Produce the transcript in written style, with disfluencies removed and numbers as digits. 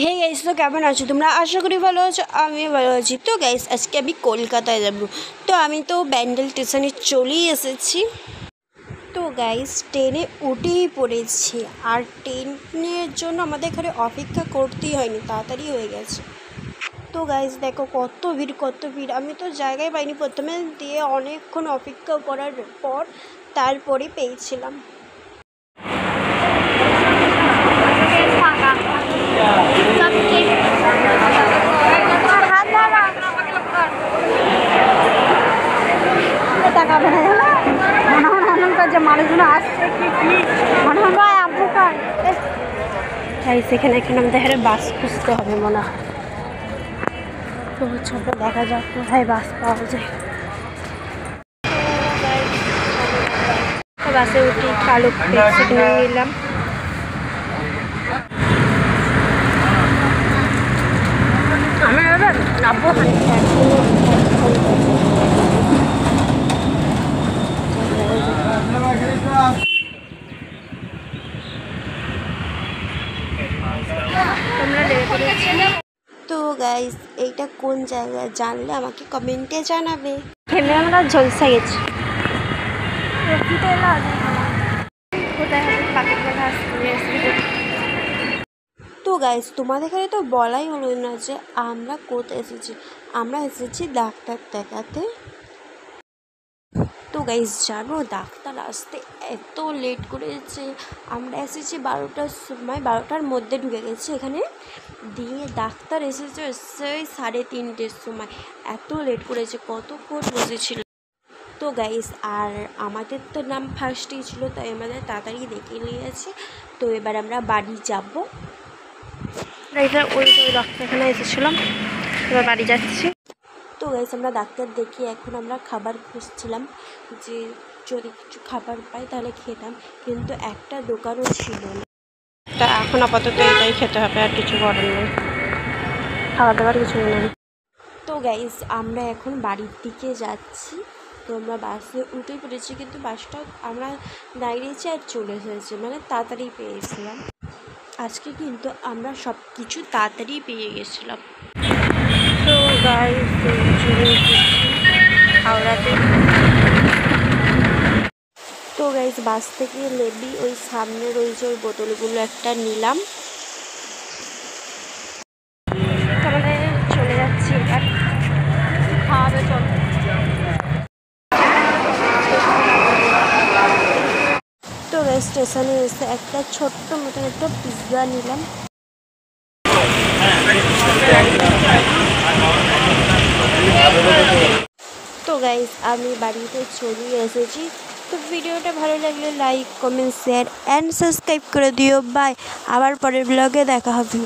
Hey guys, তো কেমন আছো তোমরা? আশা করি ভালো আছো, আমিও ভালো আছি। তো গাইস, আজকে আমি কলকাতায় যাব। তো আমি তো ব্যান্ডেল স্টেশনে চলেই এসেছি। তো গাইস, ট্রেনে উঠেই পড়েছি। আর ট্রেনের জন্য আমাদের এখানে অপেক্ষা করতেই হয়নি, তাড়াতাড়ি হয়ে গেছে। তো গাইস দেখো কত ভিড় কত ভিড়, আমি তো জায়গায় পাইনি প্রথমে, দিয়ে অনেকক্ষণ অপেক্ষা করার পর তারপরে পেয়েছিলাম। মানুষগুলো আসছে সেখানে এখানে আমাদের বাস খুঁজতে হবে মনে হয়। তো ছোট দেখা যাক কোথায় বাস পাওয়া যায়। বাসে উঠি কালো সেখানে নিলাম। আমরা এবার নামবো। তো গাইস, এইটা কোন জায়গা জানলে আমাকে কমেন্টে জানাবে। খেলে আমরা ঝলসা গেছি। তো গাইস, তোমাদের এখানে তো বলাই হলো না যে আমরা কোথায় এসেছি। আমরা এসেছি ডাক্তার দেখাতে। তো গাইস জানো, ডাক্তার আসতে এত লেট করেছে। আমরা এসেছি 12টার সময়, 12টার মধ্যে ঢুকে গেছি এখানে, দিয়ে ডাক্তার এসেছে সেই 3:30টের সময়। এত লেট করেছে, কতক্ষণ বসেছিল। তো গাইস, আর আমাদের তো নাম ফার্স্টেই ছিল, তাই আমাদের তাড়াতাড়ি দেখে নিয়েছি। তো এবার আমরা বাড়ি যাব। ওই ডাক্তারখানা এসেছিলাম, এবার বাড়ি যাচ্ছি। তো গাইস, আমরা ডাক্তার দেখি এখন আমরা খাবার খুঁজছিলাম, যে যদি কিছু খাবার পাই তাহলে খেতাম, কিন্তু একটা দোকানও ছিল না। তা এখন আপাতত এটাই খেতে হবে, আর কিছু করার নেই, খাওয়া দাওয়ার কিছু নেই। তো গাইস, আমরা এখন বাড়ির দিকে যাচ্ছি। তো আমরা বাসে উঠে পড়েছি, কিন্তু বাসটা আমরা দাঁড়িয়েছি আর চলে এসেছে, মানে তাড়াতাড়ি পেয়েছিলাম আজকে, কিন্তু আমরা সব কিছু তাড়াতাড়ি পেয়ে গেছিলাম। তো গাইস, হাওড়াতে। তো গাইস, বাস থেকে নেবি ওই সামনে রয়েছে ওই বোতলগুলো একটা নিলাম। তাহলে চলে যাচ্ছি এবার, খাওয়াবে চল। তো গাইস, স্টেশনে এসে একটা ছোট্ট মতো একটা পিৎজা নিলাম। তো গাইস, আমি বাড়িতে চলে এসেছি। তো ভিডিওটা ভালো লাগলে like comment share and subscribe করে দিও। বাই, আবার পরের ব্লগে দেখা হবে।